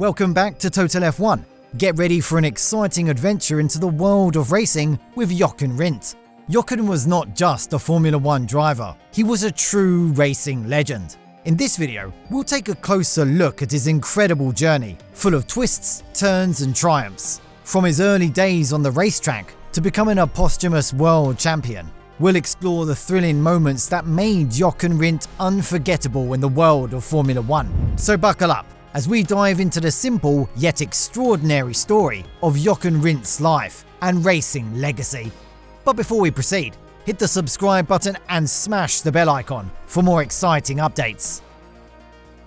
Welcome back to Total F1. Get ready for an exciting adventure into the world of racing with Jochen Rindt. Jochen was not just a Formula 1 driver, he was a true racing legend. In this video, we'll take a closer look at his incredible journey, full of twists, turns and triumphs. From his early days on the racetrack to becoming a posthumous world champion, we'll explore the thrilling moments that made Jochen Rindt unforgettable in the world of Formula 1. So buckle up as we dive into the simple yet extraordinary story of Jochen Rindt's life and racing legacy. But before we proceed, hit the subscribe button and smash the bell icon for more exciting updates.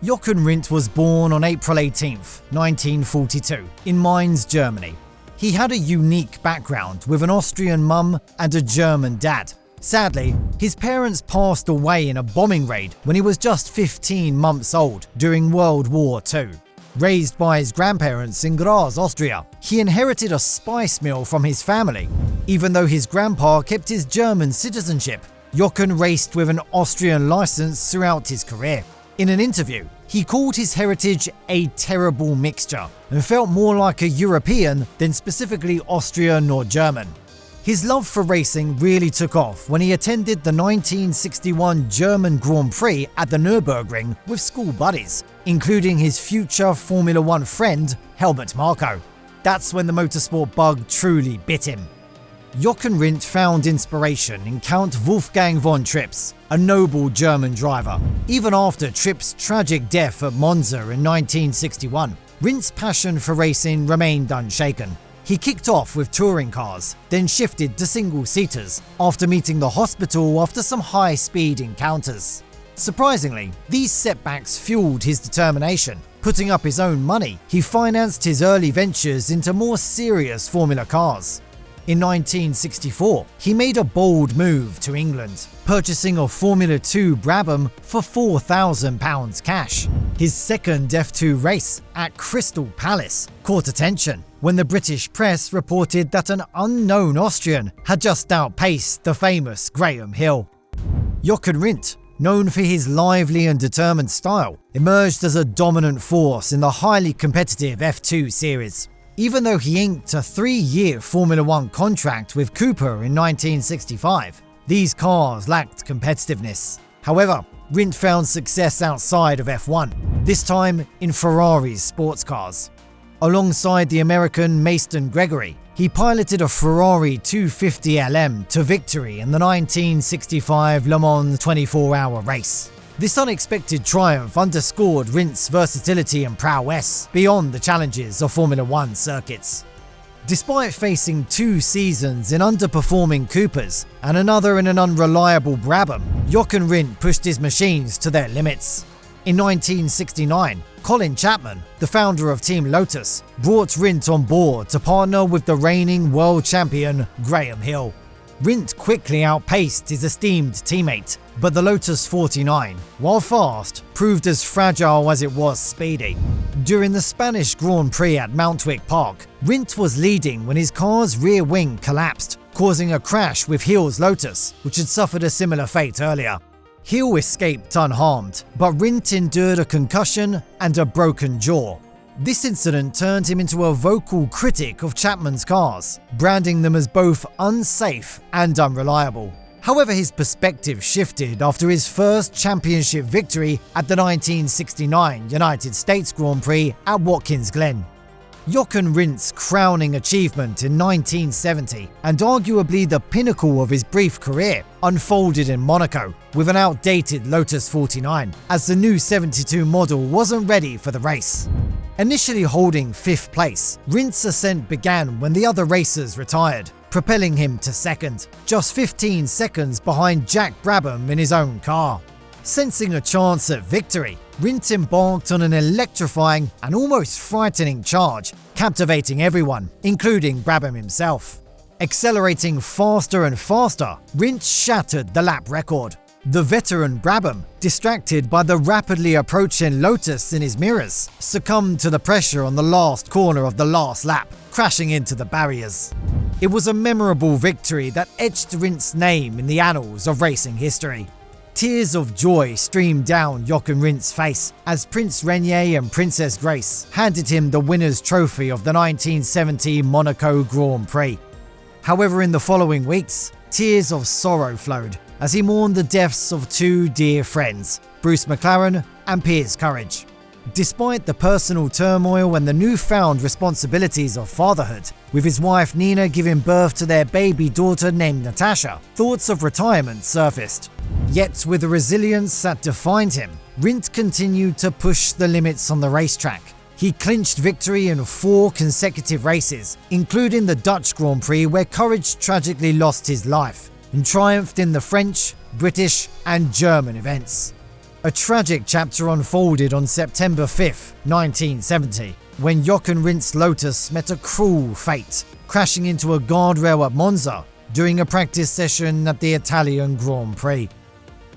Jochen Rindt was born on April 18, 1942, in Mainz, Germany. He had a unique background with an Austrian mum and a German dad. Sadly, his parents passed away in a bombing raid when he was just 15 months old during World War II. Raised by his grandparents in Graz, Austria, he inherited a spice mill from his family. Even though his grandpa kept his German citizenship, Jochen raced with an Austrian license throughout his career. In an interview, he called his heritage a terrible mixture and felt more like a European than specifically Austrian or German. His love for racing really took off when he attended the 1961 German Grand Prix at the Nürburgring with school buddies, including his future Formula 1 friend Helmut Marko. That's when the motorsport bug truly bit him. Jochen Rindt found inspiration in Count Wolfgang von Trips, a noble German driver. Even after Trips' tragic death at Monza in 1961, Rindt's passion for racing remained unshaken. He kicked off with touring cars, then shifted to single-seaters after meeting the hospital after some high-speed encounters. Surprisingly, these setbacks fueled his determination. Putting up his own money, he financed his early ventures into more serious Formula cars. In 1964, he made a bold move to England, purchasing a Formula 2 Brabham for £4,000 cash. His second F2 race at Crystal Palace caught attention when the British press reported that an unknown Austrian had just outpaced the famous Graham Hill. Jochen Rindt, known for his lively and determined style, emerged as a dominant force in the highly competitive F2 series. Even though he inked a 3-year Formula 1 contract with Cooper in 1965, these cars lacked competitiveness. However, Rindt found success outside of F1, this time in Ferrari's sports cars. Alongside the American Mason Gregory, he piloted a Ferrari 250 LM to victory in the 1965 Le Mans 24-hour race. This unexpected triumph underscored Rindt's versatility and prowess beyond the challenges of Formula 1 circuits. Despite facing 2 seasons in underperforming Coopers and another in an unreliable Brabham, Jochen Rindt pushed his machines to their limits. In 1969, Colin Chapman, the founder of Team Lotus, brought Rindt on board to partner with the reigning world champion Graham Hill. Rindt quickly outpaced his esteemed teammate, but the Lotus 49, while fast, proved as fragile as it was speedy. During the Spanish Grand Prix at Mountwick Park, Rindt was leading when his car's rear wing collapsed, causing a crash with Hill's Lotus, which had suffered a similar fate earlier. Hill escaped unharmed, but Rindt endured a concussion and a broken jaw. This incident turned him into a vocal critic of Chapman's cars, branding them as both unsafe and unreliable. However, his perspective shifted after his first championship victory at the 1969 United States Grand Prix at Watkins Glen. Jochen Rindt's crowning achievement in 1970, and arguably the pinnacle of his brief career, unfolded in Monaco with an outdated Lotus 49, as the new 72 model wasn't ready for the race. Initially holding 5th place, Rindt's ascent began when the other racers retired, propelling him to second, just 15 seconds behind Jack Brabham in his own car. Sensing a chance at victory, Rindt embarked on an electrifying and almost frightening charge, captivating everyone, including Brabham himself. Accelerating faster and faster, Rindt shattered the lap record. The veteran Brabham, distracted by the rapidly approaching Lotus in his mirrors, succumbed to the pressure on the last corner of the last lap, crashing into the barriers. It was a memorable victory that etched Rindt's name in the annals of racing history. Tears of joy streamed down Jochen Rindt's face as Prince Rainier and Princess Grace handed him the winner's trophy of the 1970 Monaco Grand Prix. However, in the following weeks, tears of sorrow flowed as he mourned the deaths of two dear friends, Bruce McLaren and Piers Courage. Despite the personal turmoil and the newfound responsibilities of fatherhood, with his wife Nina giving birth to their baby daughter named Natasha, thoughts of retirement surfaced. Yet with the resilience that defined him, Rindt continued to push the limits on the racetrack. He clinched victory in 4 consecutive races, including the Dutch Grand Prix where Courage tragically lost his life, and triumphed in the French, British and German events. A tragic chapter unfolded on September 5, 1970, when Jochen Rindt's Lotus met a cruel fate, crashing into a guardrail at Monza during a practice session at the Italian Grand Prix.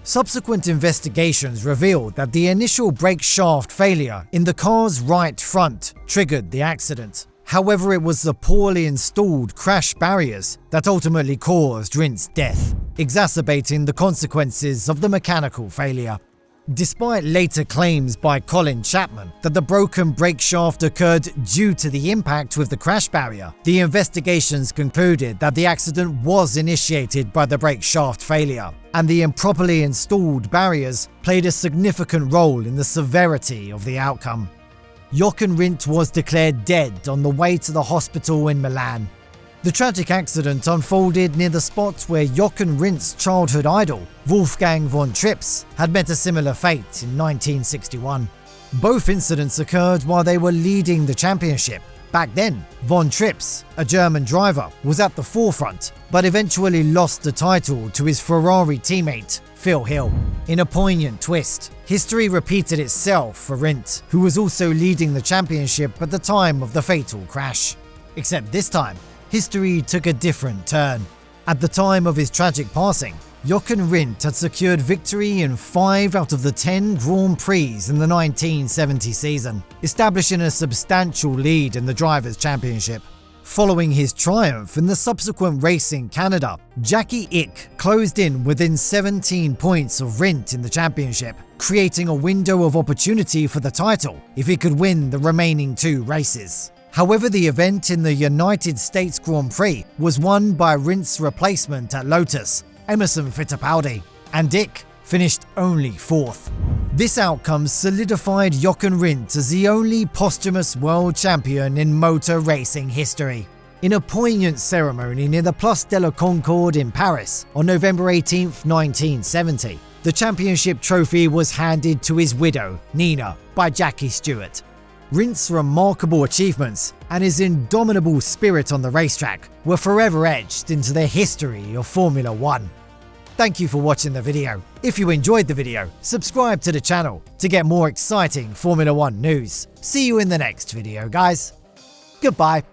Subsequent investigations revealed that the initial brake shaft failure in the car's right front triggered the accident. However, it was the poorly installed crash barriers that ultimately caused Rindt's death, exacerbating the consequences of the mechanical failure. Despite later claims by Colin Chapman that the broken brake shaft occurred due to the impact with the crash barrier, the investigations concluded that the accident was initiated by the brake shaft failure, and the improperly installed barriers played a significant role in the severity of the outcome. Jochen Rindt was declared dead on the way to the hospital in Milan. The tragic accident unfolded near the spot where Jochen Rindt's childhood idol, Wolfgang von Trips, had met a similar fate in 1961. Both incidents occurred while they were leading the championship. Back then, von Trips, a German driver, was at the forefront, but eventually lost the title to his Ferrari teammate, Phil Hill. In a poignant twist, history repeated itself for Rindt, who was also leading the championship at the time of the fatal crash. Except this time, history took a different turn. At the time of his tragic passing, Jochen Rindt had secured victory in 5 out of the 10 Grand Prix in the 1970 season, establishing a substantial lead in the Drivers' Championship. Following his triumph in the subsequent race in Canada, Jackie Ick closed in within 17 points of Rindt in the championship, creating a window of opportunity for the title if he could win the remaining 2 races. However, the event in the United States Grand Prix was won by Rindt's replacement at Lotus, Emerson Fittipaldi, and Ick finished only 4th. This outcome solidified Jochen Rindt as the only posthumous world champion in motor racing history. In a poignant ceremony near the Place de la Concorde in Paris on November 18, 1970, the championship trophy was handed to his widow, Nina, by Jackie Stewart. Rindt's remarkable achievements and his indomitable spirit on the racetrack were forever etched into the history of Formula 1. Thank you for watching the video. If you enjoyed the video, subscribe to the channel to get more exciting Formula 1 news. See you in the next video, guys. Goodbye.